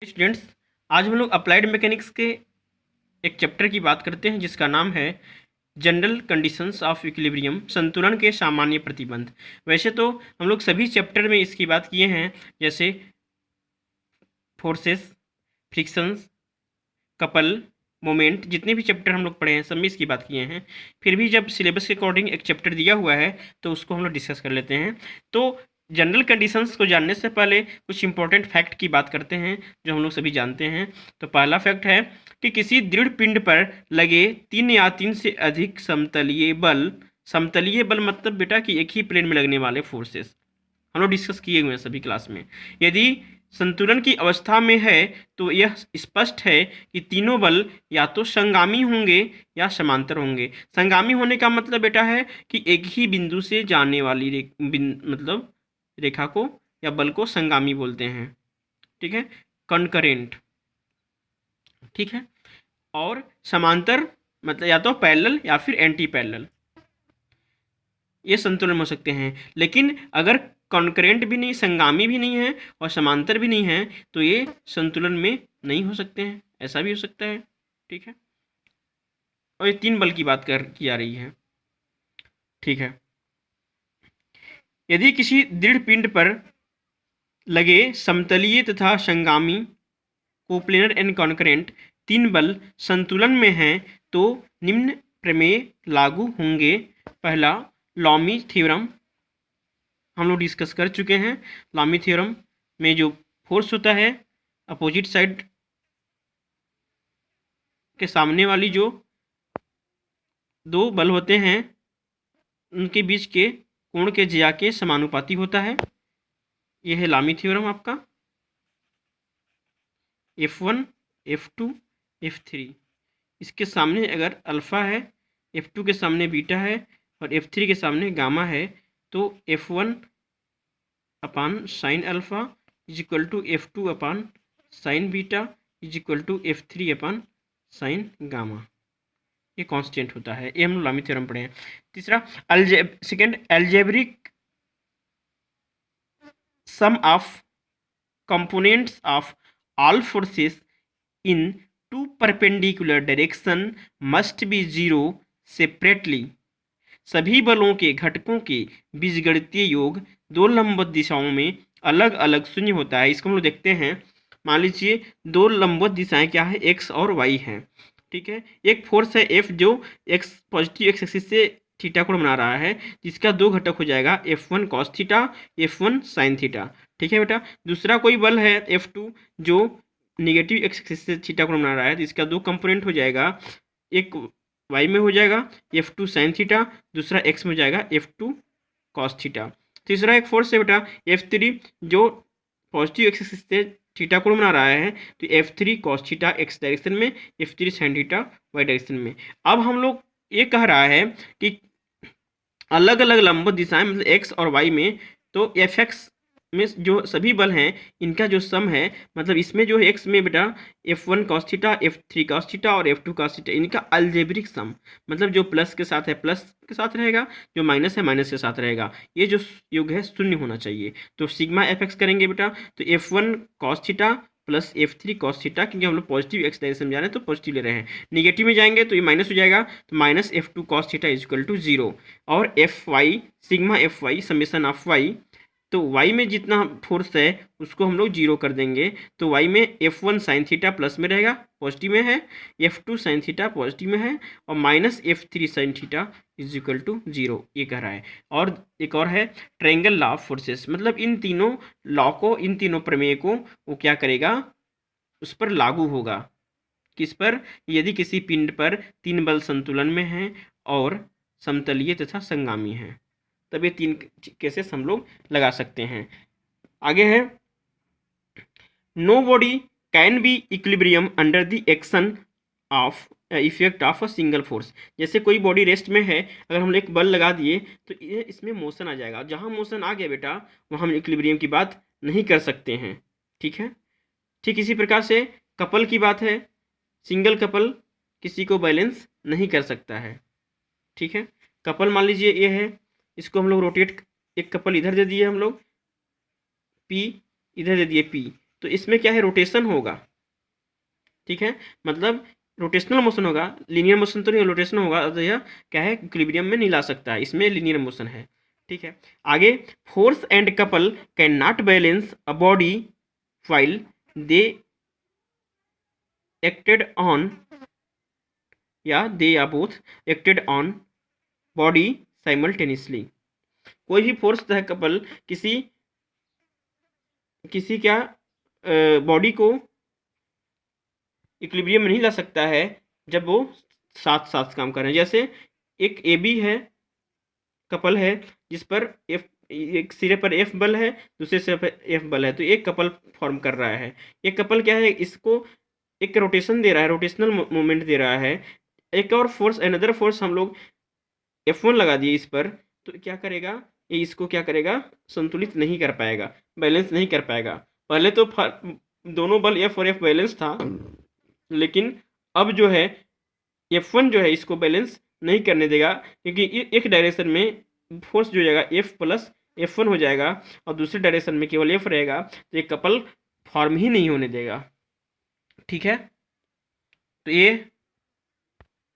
Students, आज हम लोग अप्लाइड मैकेनिक्स के एक चैप्टर की बात करते हैं जिसका नाम है जनरल कंडीशंस ऑफ इक्विलिब्रियम, संतुलन के सामान्य प्रतिबंध। वैसे तो हम लोग सभी चैप्टर में इसकी बात किए हैं, जैसे फोर्सेस, फ्रिक्शंस, कपल, मोमेंट, जितने भी चैप्टर हम लोग पढ़े हैं सब में इसकी बात किए हैं। फिर भी जब सिलेबस के अकॉर्डिंग एक चैप्टर दिया हुआ है तो उसको हम लोग डिस्कस कर लेते हैं। तो जनरल कंडीशंस को जानने से पहले कुछ इंपॉर्टेंट फैक्ट की बात करते हैं जो हम लोग सभी जानते हैं। तो पहला फैक्ट है कि किसी दृढ़ पिंड पर लगे 3 या 3 से अधिक समतलीय बल मतलब बेटा कि एक ही प्लेन में लगने वाले फोर्सेस हम लोग डिस्कस किए हुए हैं सभी क्लास में। यदि संतुलन की अवस्था में है तो यह स्पष्ट है कि तीनों बल या तो संगामी होंगे या समांतर होंगे। संगामी होने का मतलब बेटा है कि एक ही बिंदु से जाने वाली मतलब रेखा को या बल को संगामी बोलते हैं, ठीक है, कॉन्करेंट, ठीक है। और समांतर मतलब या तो पैरेलल या फिर एंटी पैरेलल, ये संतुलन में हो सकते हैं। लेकिन अगर कॉन्करेंट भी नहीं, संगामी भी नहीं है और समांतर भी नहीं है तो ये संतुलन में नहीं हो सकते हैं, ऐसा भी हो सकता है, ठीक है। और ये 3 बल की बात की जा रही है, ठीक है। यदि किसी दृढ़ पिंड पर लगे समतलीय तथा संगामी कोप्लेनर एंड कॉन्करेंट 3 बल संतुलन में हैं तो निम्न प्रमेय लागू होंगे। पहला, लॉमी थ्योरम हम लोग डिस्कस कर चुके हैं। लॉमी थ्योरम में जो फोर्स होता है अपोजिट साइड के सामने वाली जो दो बल होते हैं उनके बीच के कोण के ज्या के समानुपाती होता है। यह है लॉमी थ्योरम आपका। F1, F2, F3, इसके सामने अगर अल्फ़ा है, F2 के सामने बीटा है और F3 के सामने गामा है तो F1 upon sine alpha is equal to F2 upon sine beta is equal to F3 upon sine gamma. ये कांस्टेंट होता है। ये हम लोग लॉमी थ्योरम पढ़े हैं। तीसरा, second, algebraic sum of components of all forces in two perpendicular direction must be zero separately। सभी बलों के घटकों के बीजगणितीय योग दो लंबवत दिशाओं में अलग अलग शून्य होता है। इसको हम लोग देखते हैं। मान लीजिए दो लंबवत दिशाएं क्या है, एक्स और वाई है, ठीक है। एक फोर्स है एफ जो एक्स पॉजिटिव एक्स एक्सिस से थीटा कोण बना रहा है, जिसका दो घटक हो जाएगा F1 cos theta, F1 sine theta, ठीक है बेटा। दूसरा कोई बल है F2 जो निगेटिव एक्स एक्सिस से थीटा कोण बना रहा है, जिसका दो कंपोनेंट हो जाएगा, एक वाई में हो जाएगा F2 साइन थीटा, दूसरा एक्स में हो जाएगा F2 कॉस थीटा। तीसरा एक फोर्स है बेटा F3 जो पॉजिटिव एक्स एक्सिस से थीटा कोण बना रहा है, तो F3 cos theta x direction में, F3 sine theta Y direction में। अब हम लोग ये कह रहा है कि अलग अलग लंबवत दिशाएं मतलब एक्स और वाई में, तो एफ एक्स में जो सभी बल हैं इनका जो सम है, मतलब इसमें जो एक्स में बेटा F1 cos theta, F3 cos theta और F2 कॉस थीटा, इनका अलजेब्रिक सम मतलब जो प्लस के साथ है प्लस के साथ रहेगा, जो माइनस है माइनस के साथ रहेगा। ये जो योग है शून्य होना चाहिए। तो सिग्मा एफ एक्स करेंगे बेटा तो F1 cos theta plus F3 cos theta, क्योंकि हम लोग पॉजिटिव एक्स डायरेक्शन में जा रहे हैं तो पॉजिटिव ले रहे हैं। निगेटिव में जाएंगे तो ये माइनस हो जाएगा, तो minus F2 cos theta is equal to 0। और F Y, sigma F Y summation of Y, तो y में जितना फोर्स है उसको हम लोग 0 कर देंगे, तो y में F1 साइन थीटा प्लस में रहेगा, पॉजिटिव में है, F2 साइन थीटा पॉजिटिव में है, और minus F3 sine theta is equal to 0, ये कह रहा है। और एक और है ट्रायंगल लॉ ऑफ फोर्सेस, मतलब इन तीनों लॉ को, इन तीनों प्रमेय को वो क्या करेगा, उस पर लागू होगा। किस पर? यदि किसी पिंड पर 3 बल संतुलन में हैं और समतलीय तथा संगामी हैं, तब ये 3 केसेस हम लोग लगा सकते हैं। आगे है, no body can be equilibrium under the action of effect of a single force. जैसे कोई बॉडी रेस्ट में है, अगर हम एक बल लगा दिए तो ये इसमें मोशन आ जाएगा। जहाँ मोशन आ गया बेटा वहाँ हम इक्विलिब्रियम की बात नहीं कर सकते हैं, ठीक है। ठीक इसी प्रकार से कपल की बात है, सिंगल कपल किसी को बैलेंस नहीं कर सकता है, ठीक है। कपल मान लीजिए ये है, इसको हम लोग रोटेट, एक कपल इधर दे दिए हम लोग P, इधर दे दिए P, तो इसमें क्या है, रोटेशन होगा, ठीक है, मतलब रोटेशनल मोशन होगा, लीनियर मोशन तो नहीं, रोटेशन होगा, तो यह क्या है, इक्विलिब्रियम में नहीं ला सकता है, इसमें लीनियर मोशन है, ठीक है। आगे, force and couple can not balance a body while they acted on या they या both acted on body simultaneously। कोई भी फोर्स है कपल किसी किसी क्या बॉडी को इक्विलिब्रियम में नहीं ला सकता है जब वो साथ साथ काम कर रहे हैं। जैसे एक ए बी है, कपल है, जिस पर एफ, एक सिरे पर एफ बल है, दूसरे सिरे पर एफ बल है, तो एक कपल फॉर्म कर रहा है। एक कपल क्या है, इसको एक रोटेशन दे रहा है, रोटेशनल मोमेंट दे रहा है। एक और फोर्स, अनदर फोर्स हम लोग F1 लगा दिए इस पर, तो क्या करेगा, ये इसको क्या करेगा, संतुलित नहीं कर पाएगा, बैलेंस नहीं कर पाएगा। पहले तो दोनों बल F और F बैलेंस था, लेकिन अब जो है F1 जो है इसको बैलेंस नहीं करने देगा, क्योंकि एक डायरेक्शन में फोर्स जो हो जाएगा F प्लस F1 हो जाएगा, और दूसरे डायरेक्शन में केवल F रहेगा, तो ये कपल फॉर्म ही नहीं होने देगा, ठीक है। तो ये